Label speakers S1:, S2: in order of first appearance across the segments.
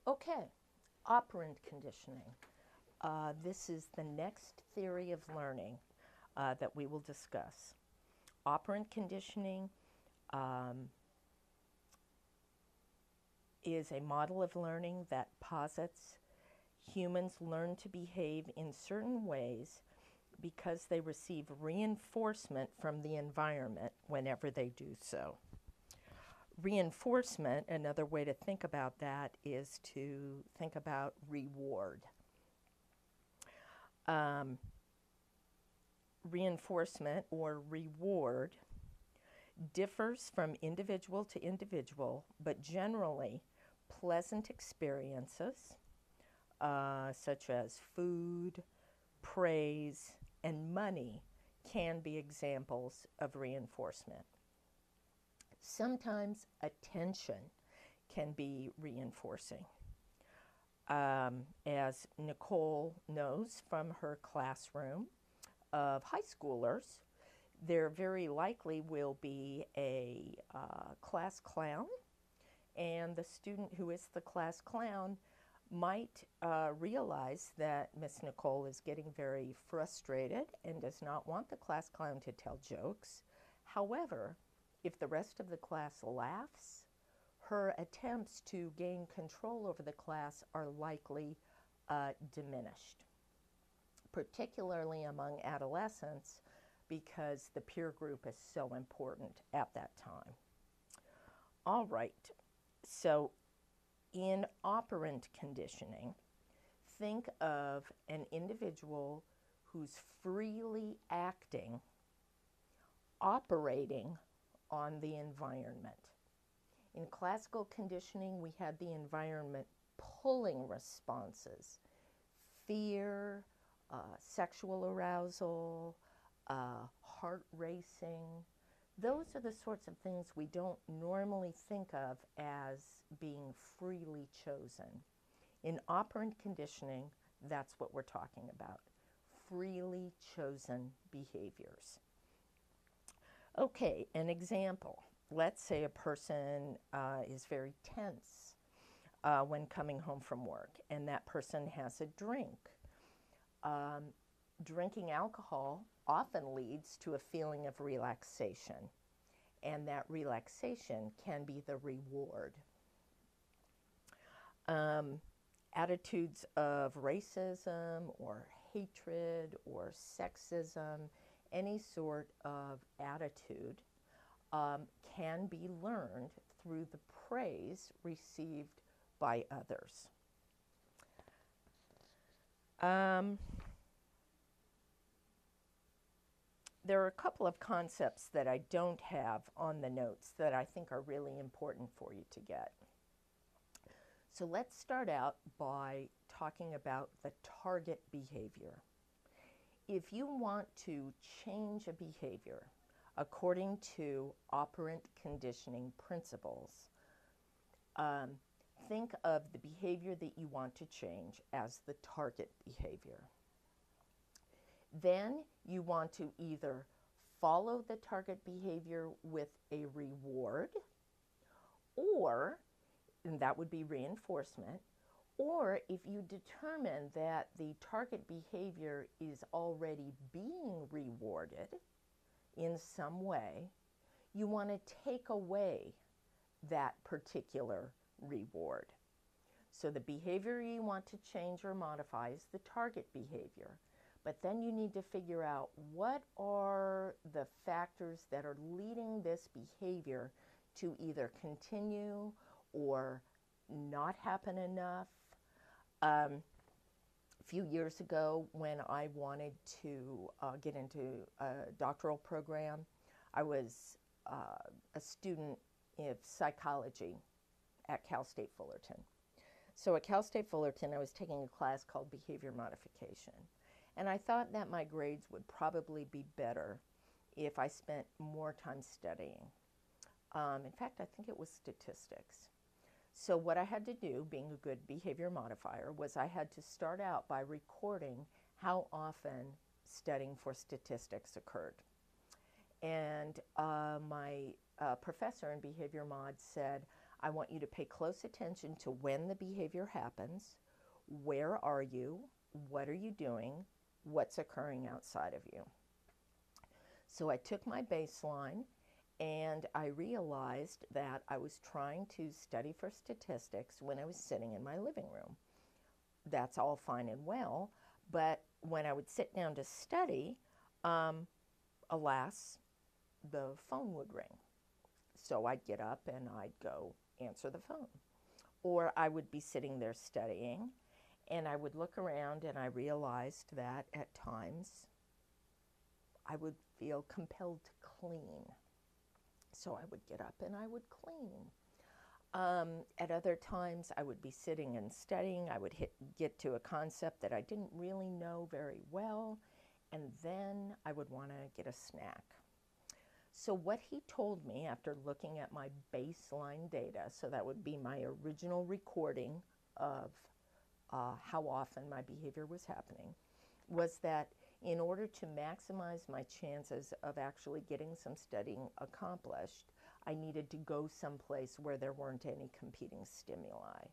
S1: Okay, operant conditioning. This is the next theory of learning that we will discuss. Operant conditioning um, is a model of learning that posits humans learn to behave in certain ways because they receive reinforcement from the environment whenever they do so. Reinforcement, another way to think about that is to think about reward. Um, Reinforcement or reward differs from individual to individual, but generally, pleasant experiences, such as food, praise, and money, can be examples of reinforcement. Sometimes attention can be reinforcing. As Nicole knows from her classroom of high schoolers, there very likely will be a class clown, and the student who is the class clown might realize that Miss Nicole is getting very frustrated and does not want the class clown to tell jokes. However, if the rest of the class laughs, her attempts to gain control over the class are likely diminished, particularly among adolescents, because the peer group is so important at that time. All right, so in operant conditioning, think of an individual who's freely acting, operating on the environment. In classical conditioning, we had the environment pulling responses: fear, sexual arousal, heart racing. Those are the sorts of things we don't normally think of as being freely chosen. In operant conditioning, that's what we're talking about: freely chosen behaviors. Okay, an example. Let's say a person is very tense when coming home from work, and that person has a drink. Um, Drinking alcohol often leads to a feeling of relaxation, and that relaxation can be the reward. Um, Attitudes of racism or hatred or sexism, any sort of attitude, can be learned through the praise received by others. There are a couple of concepts that I don't have on the notes that I think are really important for you to get. So let's start out by talking about the target behavior. If you want to change a behavior according to operant conditioning principles, think of the behavior that you want to change as the target behavior. Then you want to either follow the target behavior with a reward, or, and that would be reinforcement, or if you determine that the target behavior is already being rewarded in some way, you want to take away that particular reward. So the behavior you want to change or modify is the target behavior. But then you need to figure out what are the factors that are leading this behavior to either continue or not happen enough. A few years ago, when I wanted to get into a doctoral program, I was a student of psychology at Cal State Fullerton. So at Cal State Fullerton, I was taking a class called Behavior Modification. And I thought that my grades would probably be better if I spent more time studying. In fact, I think it was statistics. So what I had to do, being a good behavior modifier, was I had to start out by recording how often studying for statistics occurred. And my professor in behavior mod said, I want you to pay close attention to when the behavior happens, where are you, what are you doing, what's occurring outside of you. So I took my baseline and I realized that I was trying to study for statistics when I was sitting in my living room. That's all fine and well, but when I would sit down to study, alas, the phone would ring. So I'd get up and I'd go answer the phone. Or I would be sitting there studying and I would look around and I realized that at times I would feel compelled to clean. So I would get up and I would clean. At other times, I would be sitting and studying. I would get to a concept that I didn't really know very well, and then I would want to get a snack. So what he told me after looking at my baseline data, so that would be my original recording of how often my behavior was happening, was that in order to maximize my chances of actually getting some studying accomplished, I needed to go someplace where there weren't any competing stimuli.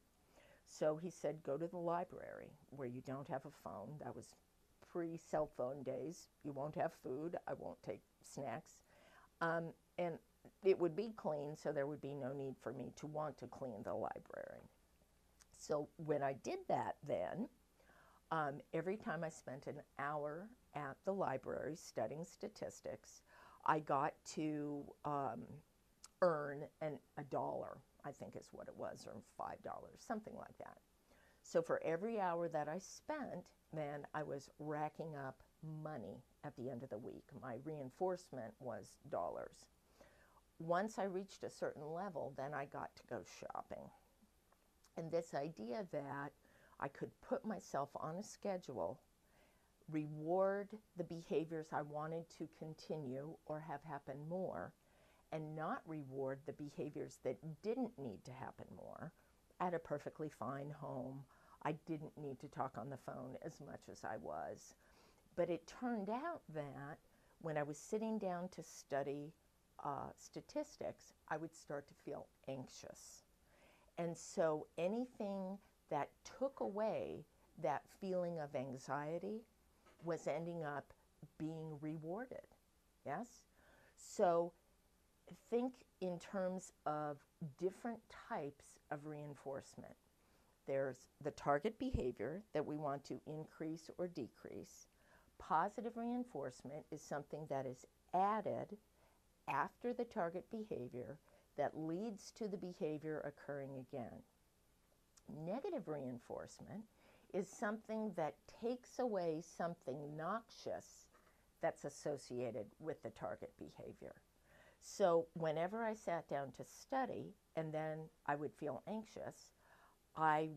S1: So he said, go to the library where you don't have a phone. That was pre-cell phone days. You won't have food. I won't take snacks. And it would be clean, so there would be no need for me to want to clean the library. So when I did that then, every time I spent an hour at the library studying statistics, I got to earn $1, I think is what it was, or $5, something like that. So for every hour that I spent, then I was racking up money at the end of the week. My reinforcement was dollars. Once I reached a certain level, then I got to go shopping. And this idea that I could put myself on a schedule, reward the behaviors I wanted to continue or have happen more, and not reward the behaviors that didn't need to happen more. I had a perfectly fine home. I didn't need to talk on the phone as much as I was. But it turned out that when I was sitting down to study statistics, I would start to feel anxious. And so anything that took away that feeling of anxiety was ending up being rewarded. Yes? So think in terms of different types of reinforcement. There's the target behavior that we want to increase or decrease. Positive reinforcement is something that is added after the target behavior that leads to the behavior occurring again. Negative reinforcement is something that takes away something noxious that's associated with the target behavior. So whenever I sat down to study and then I would feel anxious, I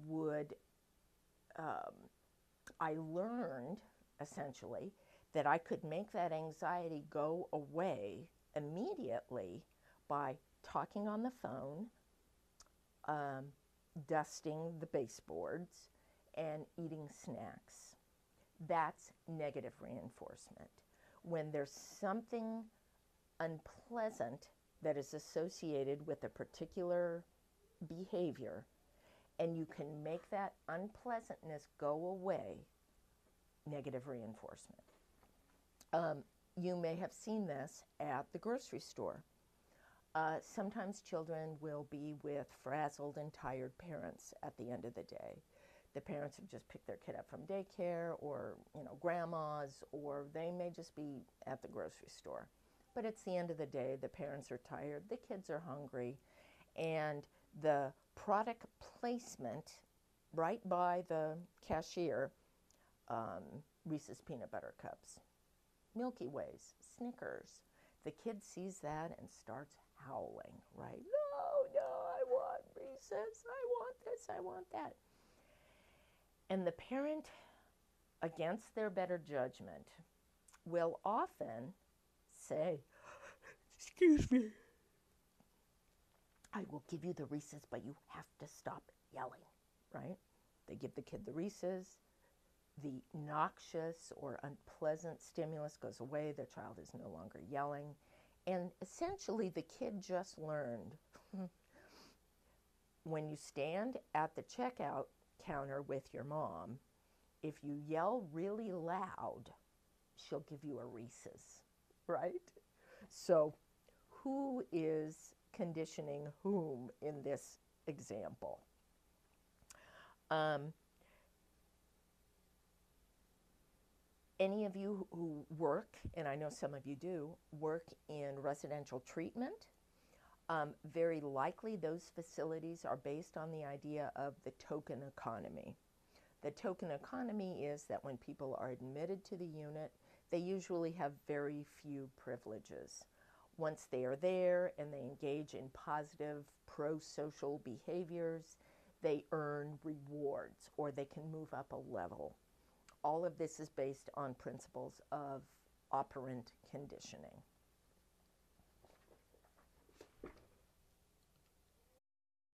S1: learned essentially that I could make that anxiety go away immediately by talking on the phone, dusting the baseboards, and eating snacks. That's negative reinforcement. When there's something unpleasant that is associated with a particular behavior, and you can make that unpleasantness go away, negative reinforcement. You may have seen this at the grocery store. Sometimes children will be with frazzled and tired parents at the end of the day. The parents have just picked their kid up from daycare or, grandma's, or they may just be at the grocery store. But it's the end of the day, the parents are tired, the kids are hungry, and the product placement right by the cashier, Reese's Peanut Butter Cups, Milky Ways, Snickers. The kid sees that and starts howling, right? No, I want Reese's, I want this, I want that. And the parent, against their better judgment, will often say, excuse me, I will give you the Reese's, but you have to stop yelling, right? They give the kid the Reese's. The noxious or unpleasant stimulus goes away. The child is no longer yelling. And essentially, the kid just learned when you stand at the checkout counter with your mom, if you yell really loud, she'll give you a Reese's, right? So, who is conditioning whom in this example? Any of you who work, and I know some of you do, work in residential treatment, very likely those facilities are based on the idea of the token economy. The token economy is that when people are admitted to the unit, they usually have very few privileges. Once they are there and they engage in positive pro-social behaviors, they earn rewards or they can move up a level. All of this is based on principles of operant conditioning.